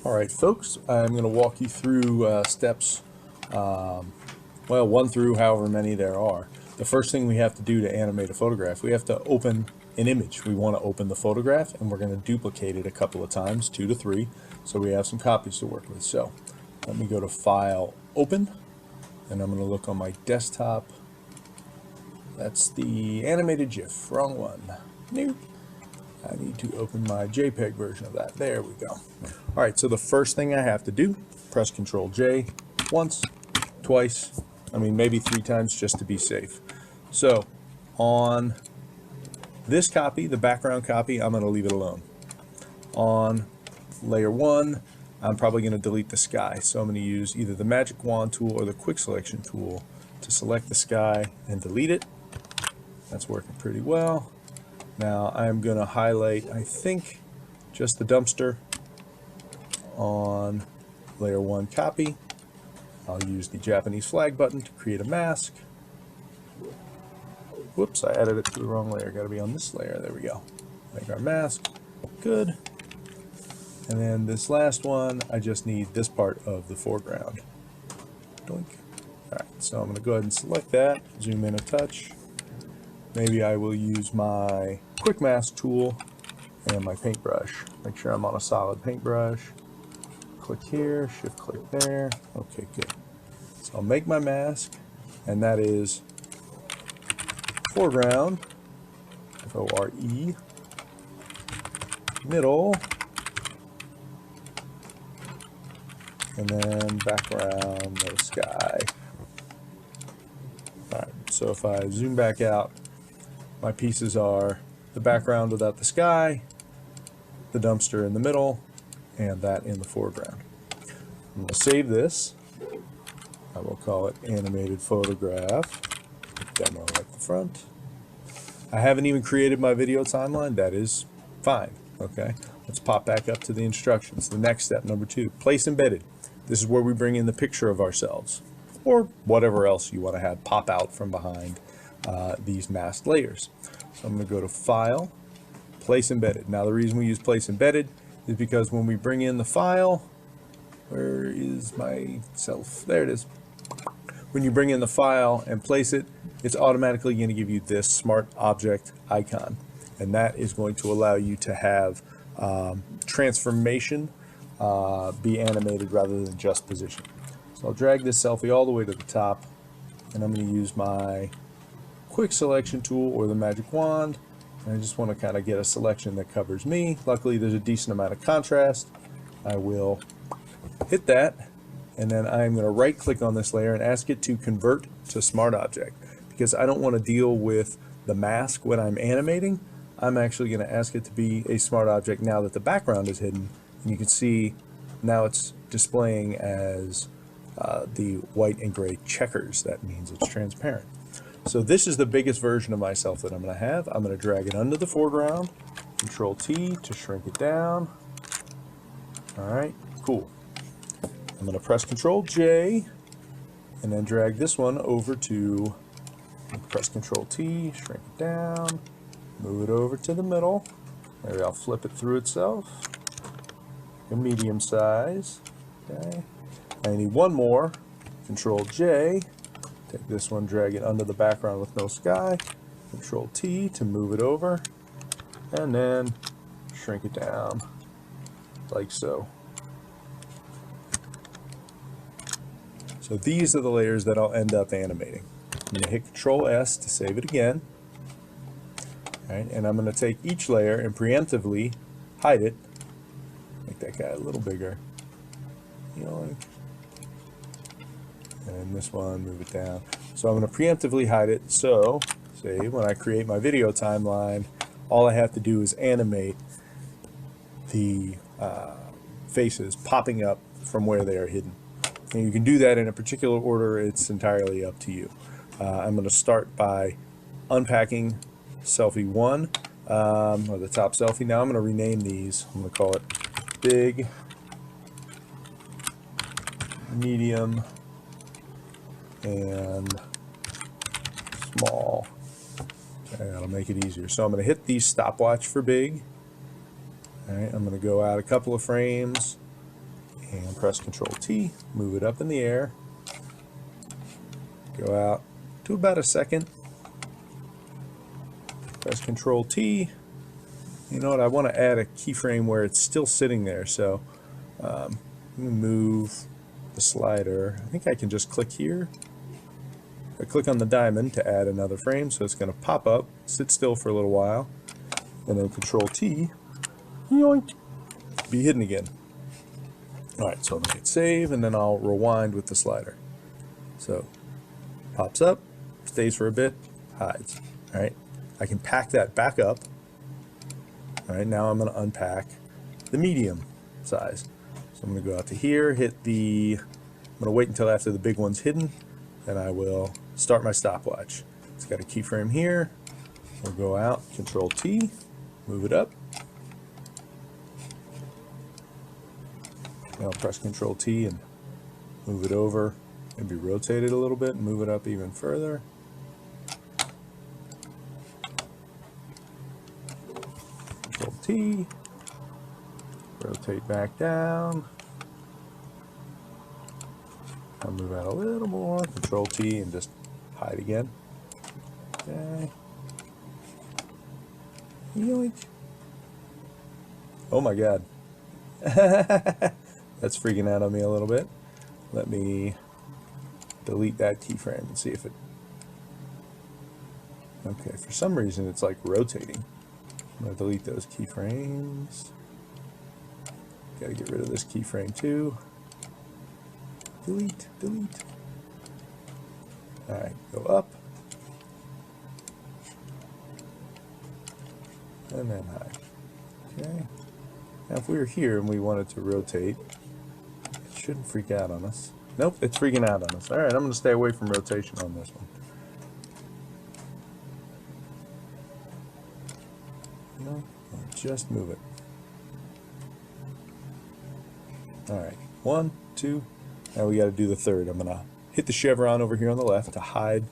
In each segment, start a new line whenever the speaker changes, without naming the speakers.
Alright folks, I'm going to walk you through steps, well, 1 through however many there are. The first thing we have to do to animate a photograph, we have to open an image. We want to open the photograph and we're going to duplicate it a couple of times, 2 to 3, so we have some copies to work with. So let me go to File, Open, and I'm going to look on my desktop. That's the animated GIF, wrong one. Nope. I need to open my JPEG version of that. There we go. Alright, so the first thing I have to do, press Ctrl+J once, twice, maybe 3 times just to be safe. So on this copy, the background copy, I'm going to leave it alone. On layer 1, I'm probably going to delete the sky. So I'm going to use either the magic wand tool or the quick selection tool to select the sky and delete it. That's working pretty well. Now I'm going to highlight, I think, just the dumpster on layer 1 copy. I'll use the Japanese flag button to create a mask. Whoops, I added it to the wrong layer. Got to be on this layer. There we go. Make our mask. Good. And then this last one, I just need this part of the foreground. Doink. Alright, so I'm going to go ahead and select that, zoom in a touch. Maybe I will use my quick mask tool and my paintbrush. Make sure I'm on a solid paintbrush. Click here, shift click there. Okay, good. So I'll make my mask, and that is foreground, F-O-R-E, middle, and then background, no sky. Alright, so if I zoom back out, my pieces are the background without the sky, the dumpster in the middle, and that in the foreground. I'm going to save this. I will call it animated photograph. Demo at the front. I haven't even created my video timeline. That is fine. Okay, let's pop back up to the instructions. The next step, number 2, place embedded. This is where we bring in the picture of ourselves or whatever else you want to have pop out from behind these masked layers. So I'm going to go to File, Place Embedded. Now the reason we use Place Embedded is because when we bring in the file, where is my self? There it is. When you bring in the file and place it, it's automatically going to give you this smart object icon, and that is going to allow you to have transformation be animated rather than just position. So I'll drag this selfie all the way to the top, and I'm going to use my quick selection tool or the magic wand, and I just want to kind of get a selection that covers me. Luckily there's a decent amount of contrast. I will hit that, and then I'm going to right click on this layer and ask it to convert to smart object, because I don't want to deal with the mask when I'm animating. I'm actually going to ask it to be a smart object now that the background is hidden, and you can see now it's displaying as the white and gray checkers. That means it's transparent. So this is the biggest version of myself that I'm going to have. I'm going to drag it under the foreground, Ctrl+T to shrink it down. Alright, cool. I'm going to press Ctrl+J and then drag this one over to, press Ctrl+T, shrink it down, move it over to the middle. Maybe I'll flip it through itself. A medium size. Okay. I need one more. Ctrl+J. Take this one, drag it under the background with no sky. Ctrl+T to move it over. And then shrink it down like so. So these are the layers that I'll end up animating. I'm going to hit Ctrl+S to save it again. Alright, and I'm going to take each layer and preemptively hide it. Make that guy a little bigger. And this one, move it down. So I'm going to preemptively hide it. So, say when I create my video timeline, all I have to do is animate the faces popping up from where they are hidden. And you can do that in a particular order. It's entirely up to you. I'm going to start by unpacking selfie 1, or the top selfie. Now I'm going to rename these. I'm going to call it big, medium, and small. Okay, that'll make it easier. So I'm going to hit the stopwatch for big. All right, I'm going to go out a couple of frames, and press Ctrl+T, move it up in the air, go out to about a second, press Ctrl+T. You know what, I want to add a keyframe where it's still sitting there, so I'm going to move the slider. I think I can just click here. I click on the diamond to add another frame, so it's going to pop up, sit still for a little while, and then Ctrl+T, yoink, be hidden again. Alright, so I'm going to hit save, and then I'll rewind with the slider. So, pops up, stays for a bit, hides. Alright, I can pack that back up. Alright, now I'm going to unpack the medium size. So I'm going to go out to here, I'm going to wait until after the big one's hidden, and I will start my stopwatch. It's got a keyframe here. We'll go out, Ctrl+T, move it up. Now I'll press Ctrl+T and move it over, maybe rotate it a little bit and move it up even further. Ctrl+T, rotate back down. I'll move out a little more, Ctrl+T, and just hide again. Okay. Yoink. Oh my god. That's freaking out on me a little bit. Let me delete that keyframe and see if it... Okay, for some reason it's like rotating. I'm going to delete those keyframes. Got to get rid of this keyframe too. Delete, delete. Alright, go up. And then hide. Okay. Now if we were here and we wanted to rotate, it shouldn't freak out on us. Nope, it's freaking out on us. Alright, I'm going to stay away from rotation on this one. No, just move it. Alright, 1, 2, now we got to do the third. I'm going to hit the chevron over here on the left to hide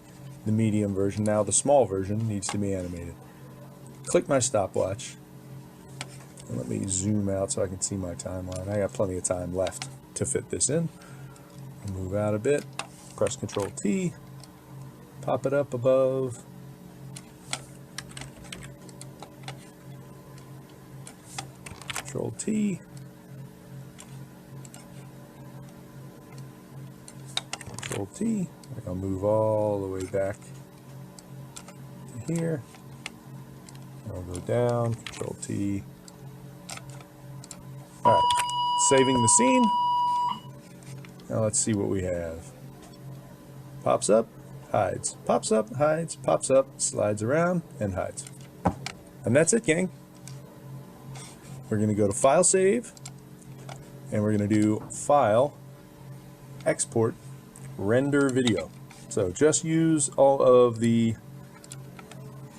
the medium version. Now the small version needs to be animated. Click my stopwatch. And let me zoom out so I can see my timeline. I got plenty of time left to fit this in. I'll move out a bit. Press Ctrl+T. Pop it up above. Ctrl+T. Ctrl+T. I'll move all the way back to here. I'll go down, Ctrl+T. Alright, saving the scene. Now let's see what we have. Pops up, hides. Pops up, hides. Pops up, slides around, and hides. And that's it, gang. We're going to go to File Save, and we're going to do File, Export, Render Video. So just use all of the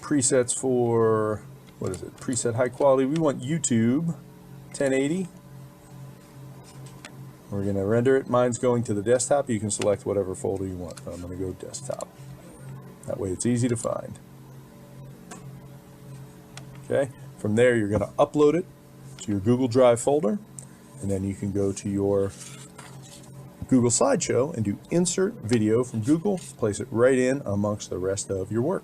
presets for, what is it, preset high quality. We want YouTube 1080. We're going to render it. Mine's going to the desktop. You can select whatever folder you want, but I'm going to go desktop. That way it's easy to find. Okay, from there you're going to upload it to your Google Drive folder, and then you can go to your Google Slideshow and do Insert Video from Google, place it right in amongst the rest of your work.